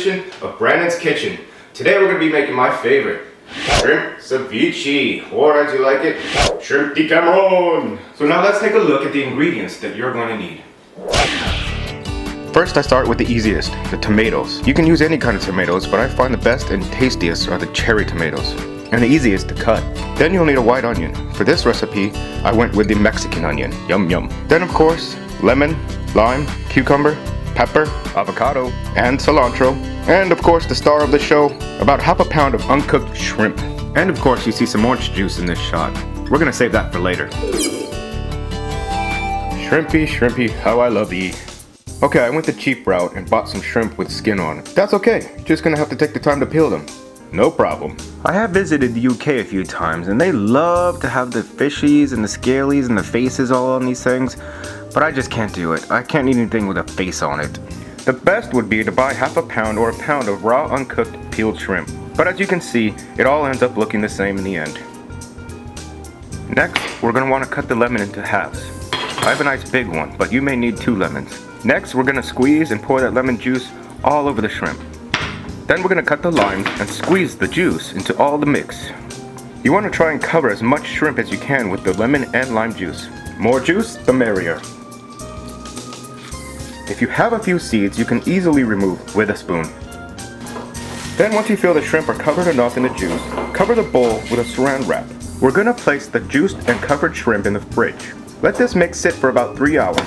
edition of Brandon's Kitchen. Today we're going to be making my favorite, Shrimp Ceviche, or as you like it, Shrimp de Camaron. So now let's take a look at the ingredients that you're going to need. First I start with the easiest, the tomatoes. You can use any kind of tomatoes, but I find the best and tastiest are the cherry tomatoes, and the easiest to cut. Then you'll need a white onion. For this recipe, I went with the Mexican onion, yum yum. Then of course, lemon, lime, cucumber, pepper, avocado, and cilantro. And of course the star of the show, about half a pound of uncooked shrimp. And of course you see some orange juice in this shot. We're gonna save that for later. Shrimpy, shrimpy, how I love ye. Okay, I went the cheap route and bought some shrimp with skin on. That's okay, just gonna have to take the time to peel them. No problem. I have visited the UK a few times and they love to have the fishies and the scalies and the faces all on these things, but I just can't do it. I can't eat anything with a face on it. The best would be to buy half a pound or a pound of raw uncooked peeled shrimp, but as you can see, it all ends up looking the same in the end. Next, we're gonna wanna cut the lemon into halves. I have a nice big one, but you may need 2 lemons. Next, we're gonna squeeze and pour that lemon juice all over the shrimp. Then we're gonna cut the limes and squeeze the juice into all the mix. You wanna try and cover as much shrimp as you can with the lemon and lime juice. More juice, the merrier. If you have a few seeds, you can easily remove with a spoon. Then once you feel the shrimp are covered enough in the juice, cover the bowl with a saran wrap. We're gonna place the juiced and covered shrimp in the fridge. Let this mix sit for about 3 hours,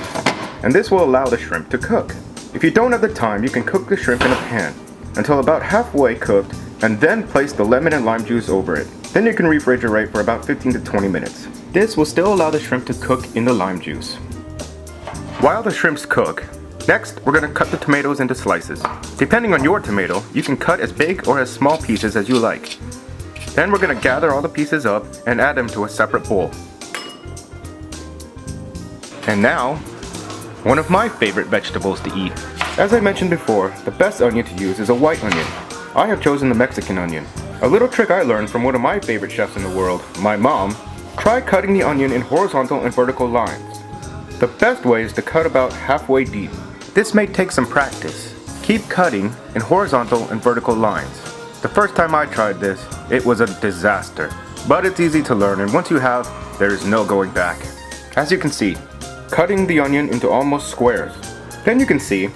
and this will allow the shrimp to cook. If you don't have the time, you can cook the shrimp in a pan until about halfway cooked, and then place the lemon and lime juice over it. Then you can refrigerate for about 15 to 20 minutes. This will still allow the shrimp to cook in the lime juice. While the shrimps cook, next we're going to cut the tomatoes into slices. Depending on your tomato, you can cut as big or as small pieces as you like. Then we're going to gather all the pieces up and add them to a separate bowl. And now, one of my favorite vegetables to eat. As I mentioned before, the best onion to use is a white onion. I have chosen the Mexican onion. A little trick I learned from one of my favorite chefs in the world, my mom. Try cutting the onion in horizontal and vertical lines. The best way is to cut about halfway deep. This may take some practice. Keep cutting in horizontal and vertical lines. The first time I tried this, it was a disaster. But it's easy to learn, and once you have, there is no going back. As you can see, cutting the onion into almost squares. Then you can see,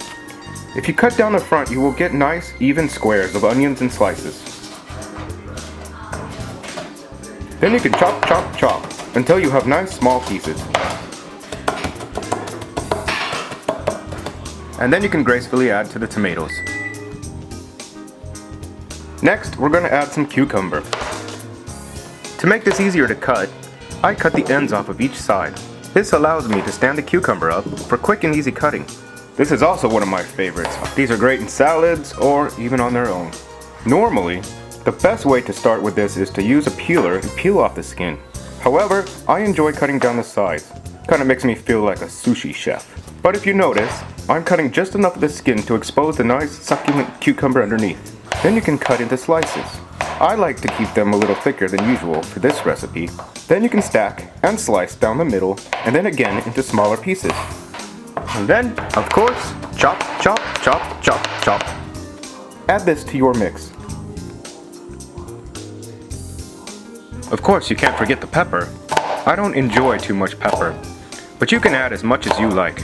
if you cut down the front, you will get nice, even squares of onions in slices. Then you can chop, chop, chop, until you have nice small pieces. And then you can gracefully add to the tomatoes. Next, we're going to add some cucumber. To make this easier to cut, I cut the ends off of each side. This allows me to stand the cucumber up for quick and easy cutting. This is also one of my favorites. These are great in salads or even on their own. Normally, the best way to start with this is to use a peeler and peel off the skin. However, I enjoy cutting down the sides. Kinda makes me feel like a sushi chef. But if you notice, I'm cutting just enough of the skin to expose the nice succulent cucumber underneath. Then you can cut into slices. I like to keep them a little thicker than usual for this recipe. Then you can stack and slice down the middle and then again into smaller pieces. And then, of course, chop, chop, chop, chop, chop. Add this to your mix. Of course, you can't forget the pepper. I don't enjoy too much pepper, but you can add as much as you like.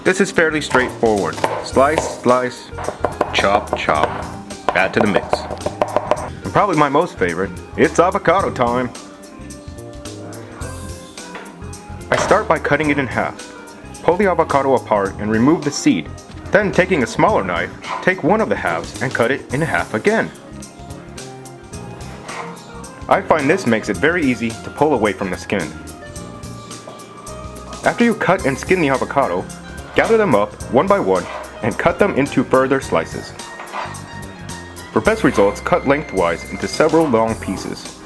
This is fairly straightforward. Slice, slice, chop, chop. Add to the mix. And probably my most favorite, it's avocado time. I start by cutting it in half. Pull the avocado apart and remove the seed. Then taking a smaller knife, take one of the halves and cut it in half again. I find this makes it very easy to pull away from the skin. After you cut and skin the avocado, gather them up one by one and cut them into further slices. For best results, cut lengthwise into several long pieces.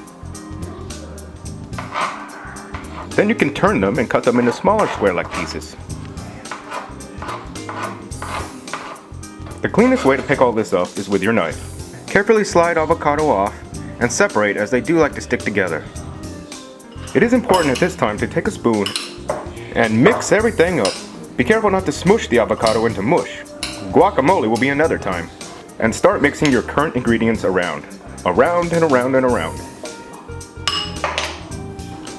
Then you can turn them and cut them into smaller square-like pieces. The cleanest way to pick all this up is with your knife. Carefully slide avocado off and separate, as they do like to stick together. It is important at this time to take a spoon and mix everything up. Be careful not to smush the avocado into mush. Guacamole will be another time. And start mixing your current ingredients around. Around and around and around.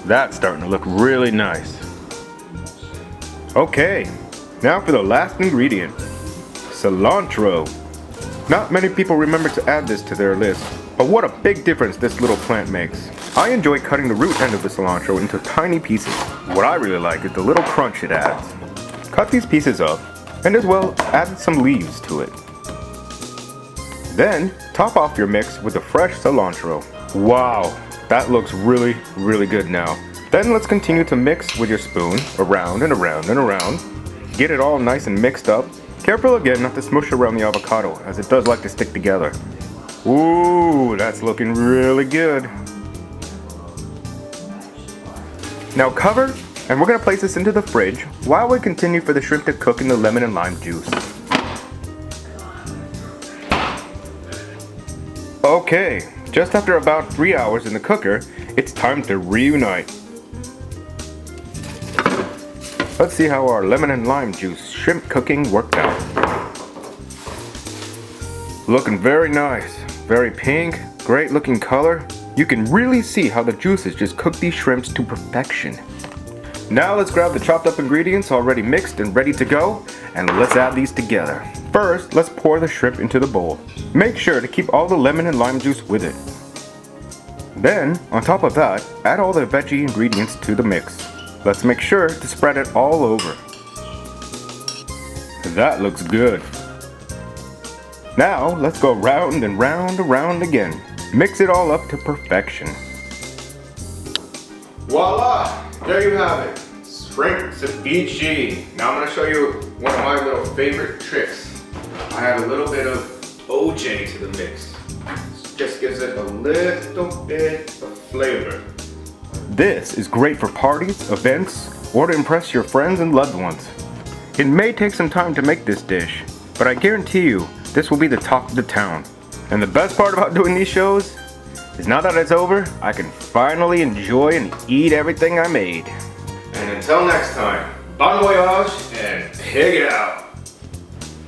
That's starting to look really nice. Okay, now for the last ingredient. Cilantro. Not many people remember to add this to their list, but what a big difference this little plant makes. I enjoy cutting the root end of the cilantro into tiny pieces. What I really like is the little crunch it adds. Cut these pieces up, and as well add some leaves to it. Then, top off your mix with the fresh cilantro. Wow, that looks really, really good now. Then let's continue to mix with your spoon, around and around and around. Get it all nice and mixed up. Careful again not to smush around the avocado, as it does like to stick together. Ooh, that's looking really good. Now cover, and we're going to place this into the fridge while we continue for the shrimp to cook in the lemon and lime juice. Okay, just after about 3 hours in the cooker, it's time to reunite. Let's see how our lemon and lime juice shrimp cooking worked out. Looking very nice, very pink, great looking color. You can really see how the juices just cook these shrimps to perfection. Now let's grab the chopped up ingredients already mixed and ready to go, and let's add these together. First, let's pour the shrimp into the bowl. Make sure to keep all the lemon and lime juice with it. Then, on top of that, add all the veggie ingredients to the mix. Let's make sure to spread it all over. That looks good. Now, let's go round and round and round again. Mix it all up to perfection. Voila! There you have it. Shrimp Ceviche. Now I'm going to show you one of my little favorite tricks. I add a little bit of OJ to the mix. Just gives it a little bit of flavor. This is great for parties, events, or to impress your friends and loved ones. It may take some time to make this dish, but I guarantee you this will be the talk of the town. And the best part about doing these shows is now that it's over, I can finally enjoy and eat everything I made. And until next time, bon voyage and pig it out.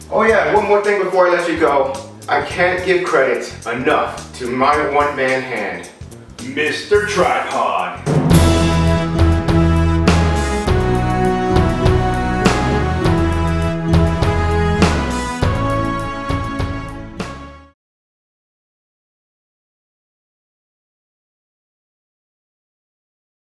Oh yeah, one more thing before I let you go. I can't give credit enough to my one-man hand, Mr. Tripod.